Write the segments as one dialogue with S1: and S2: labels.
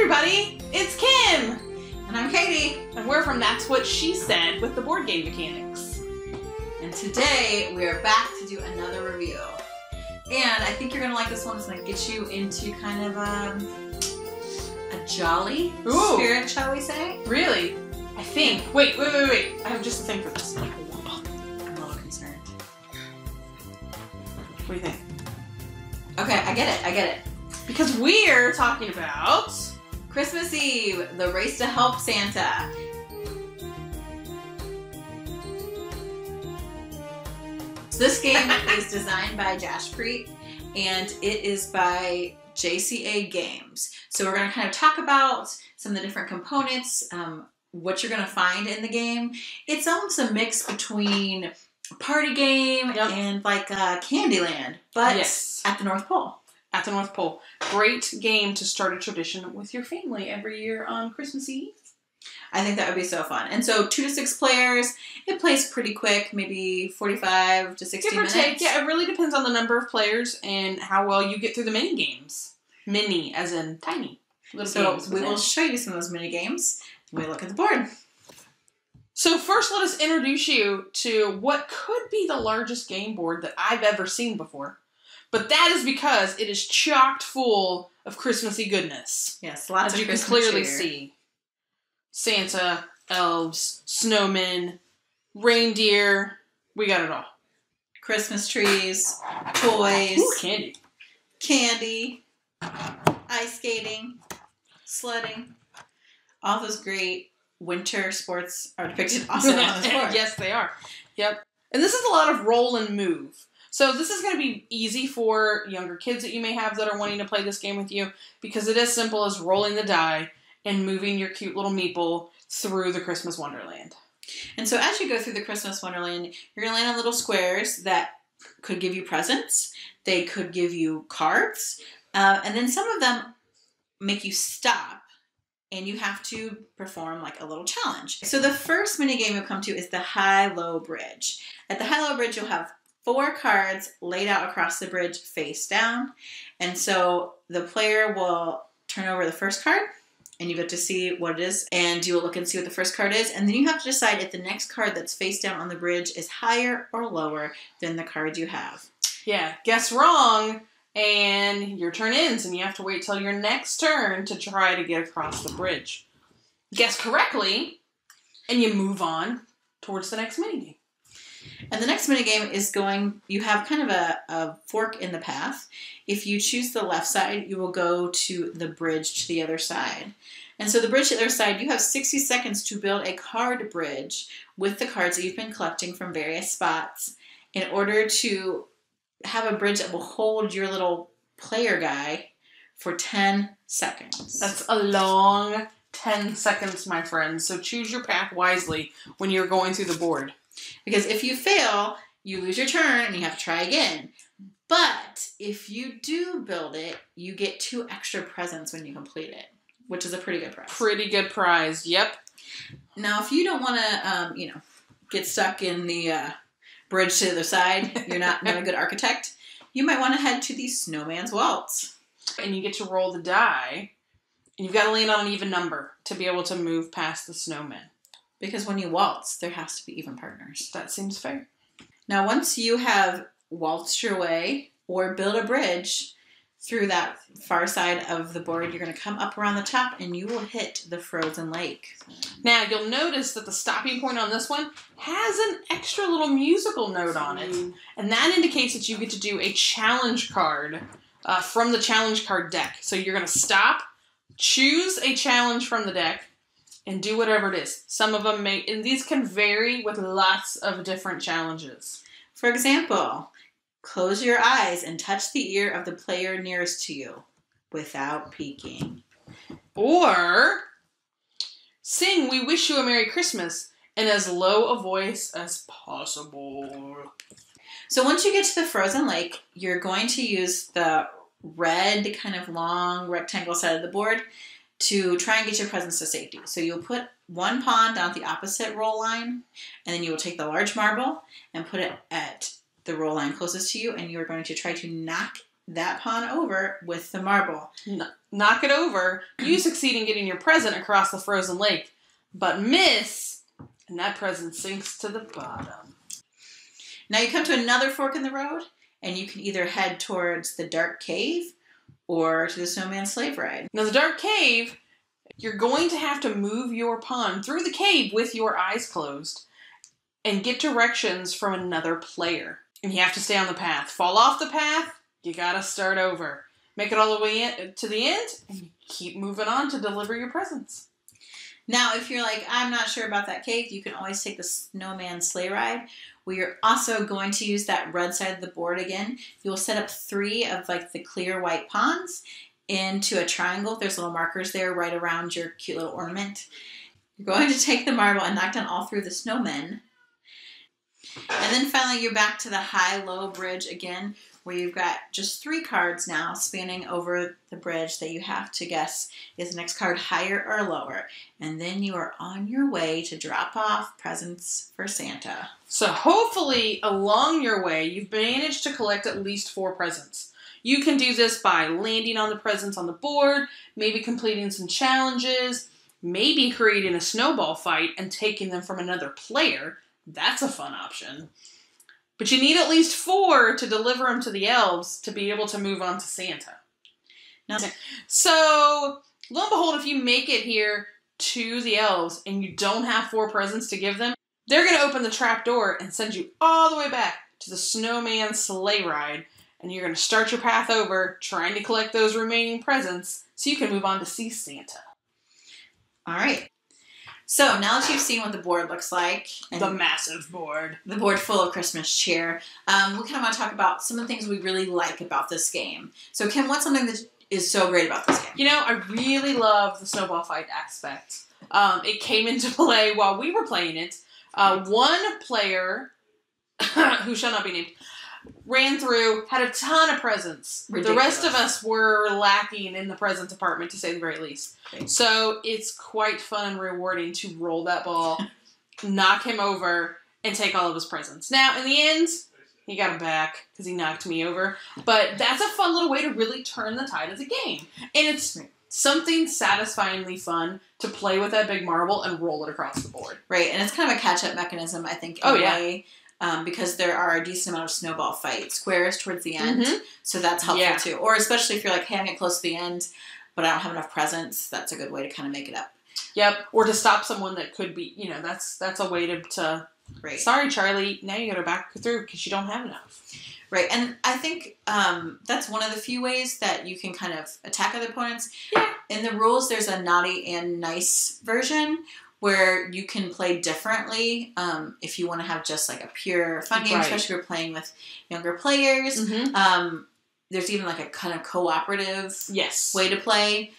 S1: everybody, it's Kim!
S2: And I'm Katie.
S1: And we're from That's What She Said with the board game mechanics.
S2: And today we are back to do another review. And I think you're going to like this one. It's going to get you into kind of a jolly spirit, shall we say?
S1: Really? I think. Wait. I have just a thing for this.
S2: I'm a little concerned.
S1: What do you think?
S2: Okay, I get it.
S1: Because we're talking about
S2: Christmas Eve, the race to help Santa. So this game is designed by Jash Preet, and it is by JCA Games. So we're going to kind of talk about some of the different components, what you're going to find in the game. It's almost a mix between a party game and like Candyland, but at the North Pole.
S1: At the North Pole. Great game to start a tradition with your family every year on Christmas Eve.
S2: I think that would be so fun. And so 2 to 6 players, it plays pretty quick, maybe 45 to 60 minutes.
S1: Give or take. Yeah, it really depends on the number of players and how well you get through the mini games. Mini, as in tiny.
S2: So we will show you some of those mini games when we look at the board.
S1: So first, let us introduce you to what could be the largest game board that I've ever seen before. But that is because it is chocked full of Christmassy goodness.
S2: Yes, lots of Christmas
S1: cheer. As you can clearly see. Santa, elves, snowmen, reindeer. We got it all.
S2: Christmas trees, toys.
S1: Ooh, candy.
S2: Ice skating, sledding. All those great winter sports are depicted also on this board.
S1: Yes, they are. Yep. And this is a lot of roll and move. So this is going to be easy for younger kids that you may have that are wanting to play this game with you because it is simple as rolling the die and moving your cute little meeple through the Christmas Wonderland.
S2: And so as you go through the Christmas Wonderland, you're going to land on little squares that could give you presents. They could give you cards. And then some of them make you stop and you have to perform like a little challenge. So the first mini game you'll come to is the high-low bridge. At the high-low bridge, you'll have 4 cards laid out across the bridge face down. And so the player will turn over the first card and you get to see what it is. And you will look and see what the first card is. And then you have to decide if the next card that's face down on the bridge is higher or lower than the card you have.
S1: Yeah, guess wrong. And your turn ends and you have to wait till your next turn to try to get across the bridge. Guess correctly and you move on towards the next minigame.
S2: And the next minigame is you have kind of a fork in the path. If you choose the left side, you will go to the bridge to the other side. And so the bridge to the other side, you have 60 seconds to build a card bridge with the cards that you've been collecting from various spots in order to have a bridge that will hold your little player guy for 10 seconds.
S1: That's a long 10 seconds, my friends. So choose your path wisely when you're going through the board.
S2: Because if you fail, you lose your turn and you have to try again. But if you do build it, you get 2 extra presents when you complete it, which is a pretty good prize.
S1: Pretty good prize, yep.
S2: Now, if you don't want to, get stuck in the bridge to the side, you're not a good architect, you might want to head to the Snowman's Waltz.
S1: And you get to roll the die, and you've got to land on an even number to be able to move past the snowman.
S2: Because when you waltz, there has to be even partners.
S1: That seems fair.
S2: Now, once you have waltzed your way or build a bridge through that far side of the board, you're going to come up around the top and you will hit the frozen lake.
S1: Now, you'll notice that the stopping point on this one has an extra little musical note on it. And that indicates that you get to do a challenge card from the challenge card deck. So you're going to stop, choose a challenge from the deck, and do whatever it is. Some of them and these can vary with lots of different challenges.
S2: For example, close your eyes and touch the ear of the player nearest to you without peeking.
S1: Or sing "We Wish You a Merry Christmas" in as low a voice as possible.
S2: So once you get to the frozen lake, you're going to use the red kind of long rectangle side of the board to try and get your presents to safety. So you'll put 1 pawn down at the opposite roll line, and then you will take the large marble and put it at the roll line closest to you, and you are going to try to knock that pawn over with the marble.
S1: Knock it over. You succeed in getting your present across the frozen lake, but miss, and that present sinks to the bottom.
S2: Now you come to another fork in the road, and you can either head towards the dark cave or to the Snowman sleigh ride.
S1: Now the dark cave, you're going to have to move your pawn through the cave with your eyes closed and get directions from another player. And you have to stay on the path. Fall off the path, you gotta start over. Make it all the way to the end, and you keep moving on to deliver your presents.
S2: Now, if you're like, I'm not sure about that cave, you can always take the Snowman sleigh ride, where you're also going to use that red side of the board again. You'll set up 3 of like the clear white pawns into a triangle. There's little markers there right around your cute little ornament. You're going to take the marble and knock down all 3 of the snowmen. And then finally you're back to the high-low bridge again, where you've got just 3 cards now spanning over the bridge that you have to guess is the next card higher or lower. And then you are on your way to drop off presents for Santa.
S1: So hopefully along your way you've managed to collect at least 4 presents. You can do this by landing on the presents on the board, maybe completing some challenges, maybe creating a snowball fight and taking them from another player. That's a fun option. But you need at least 4 to deliver them to the elves to be able to move on to Santa.
S2: No.
S1: So, lo and behold, if you make it here to the elves and you don't have 4 presents to give them, they're going to open the trap door and send you all the way back to the Snowman sleigh ride. And you're going to start your path over trying to collect those remaining presents so you can move on to see Santa.
S2: All right. So now that you've seen what the board looks like, and
S1: the massive board,
S2: the board full of Christmas cheer, we kind of want to talk about some of the things we really like about this game. So Kim, what's something that is so great about this game?
S1: You know, I really love the snowball fight aspect. It came into play while we were playing it. One player, who shall not be named, ran through, had a ton of presents.
S2: Ridiculous.
S1: The rest of us were lacking in the present department, to say the very least.
S2: Okay.
S1: So it's quite fun and rewarding to roll that ball, knock him over, and take all of his presents. Now, in the end, he got him back because he knocked me over. But that's a fun little way to really turn the tide of the game. And it's something satisfyingly fun to play with that big marble and roll it across the board.
S2: Right, and it's kind of a catch-up mechanism, I think, in a way. Because there are a decent amount of snowball fight squares towards the end, so that's helpful too. Or especially if you're like, hey, I'm getting close to the end, but I don't have enough presents, that's a good way to kind of make it up.
S1: Yep, or to stop someone that could be, you know, that's a way to
S2: right.
S1: Sorry, Charlie, now you gotta back through because you don't have enough.
S2: Right, and I think that's one of the few ways that you can kind of attack other opponents.
S1: Yeah.
S2: In the rules, there's a naughty and nice version where you can play differently if you want to have just like a pure fun game, especially if you're playing with younger players. There's even like a kind of cooperative way to play.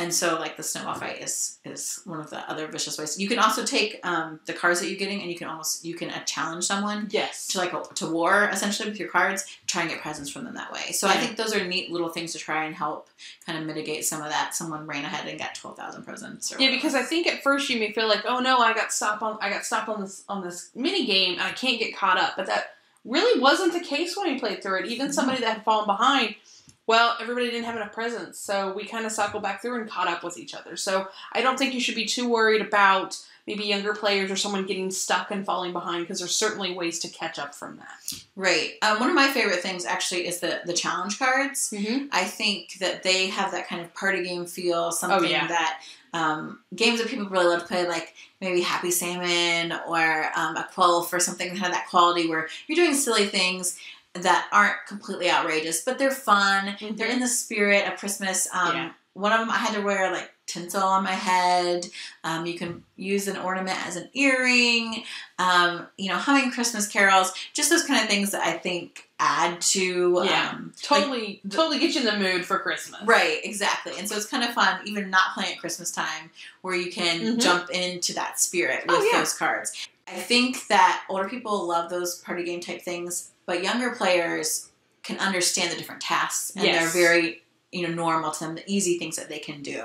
S2: And so like the snowball fight is one of the other vicious ways. You can also take the cards that you're getting and you can challenge someone to war essentially with your cards, try and get presents from them that way. So I think those are neat little things to try and help kind of mitigate some of that. Someone ran ahead and got 12,000 presents. Or
S1: because I think at first you may feel like, oh no, I got stopped on this mini game and I can't get caught up. But that really wasn't the case when we played through it. Even somebody that had fallen behind, well, everybody didn't have enough presents, so we kind of cycled back through and caught up with each other. So I don't think you should be too worried about maybe younger players or someone getting stuck and falling behind, because there's certainly ways to catch up from that.
S2: Right. One of my favorite things actually is the challenge cards. I think that they have that kind of party game feel, something that games that people really love to play, like maybe Happy Salmon or a Quelf or something that had that quality where you're doing silly things that aren't completely outrageous, but they're fun. They're in the spirit of Christmas. One of them, I had to wear like tinsel on my head. You can use an ornament as an earring. Humming Christmas carols. Just those kind of things that I think add to
S1: totally get you in the mood for Christmas.
S2: Right, exactly. And so it's kind of fun, even not playing at Christmas time, where you can jump into that spirit with those cards. I think that older people love those party game type things, but younger players can understand the different tasks, and they're very, normal to them, the easy things that they can do.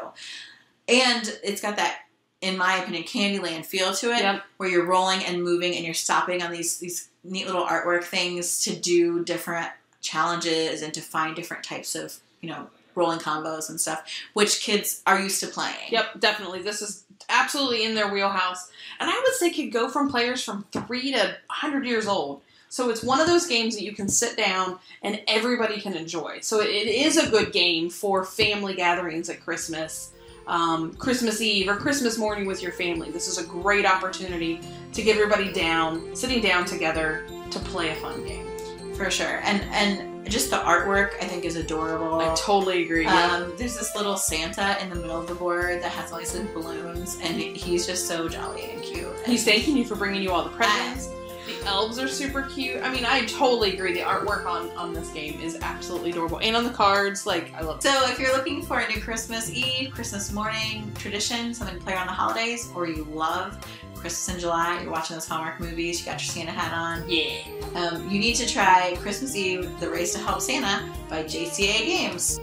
S2: And it's got that, in my opinion, Candyland feel to it, where you're rolling and moving and you're stopping on these neat little artwork things to do different challenges and to find different types of, you know, rolling combos and stuff, which kids are used to playing.
S1: Yep, definitely. This is absolutely in their wheelhouse. And I would say could go from players from 3 to 100 years old. So it's one of those games that you can sit down and everybody can enjoy. So it is a good game for family gatherings at Christmas, Christmas Eve, or Christmas morning with your family. This is a great opportunity to get everybody sitting down together to play a fun game.
S2: For sure. And just the artwork, I think, is adorable.
S1: I totally agree. Yeah.
S2: There's this little Santa in the middle of the board that has all these balloons, and he's just so jolly and cute.
S1: He's thanking you for bringing you all the presents. The elves are super cute. I mean, I totally agree. The artwork on this game is absolutely adorable. And on the cards, like, I love it.
S2: So if you're looking for a new Christmas Eve, Christmas morning tradition, something to play around the holidays, or you love Christmas in July, you're watching those Hallmark movies, you got your Santa hat on.
S1: Yeah.
S2: You need to try Christmas Eve, The Race to Help Santa by JCA Games.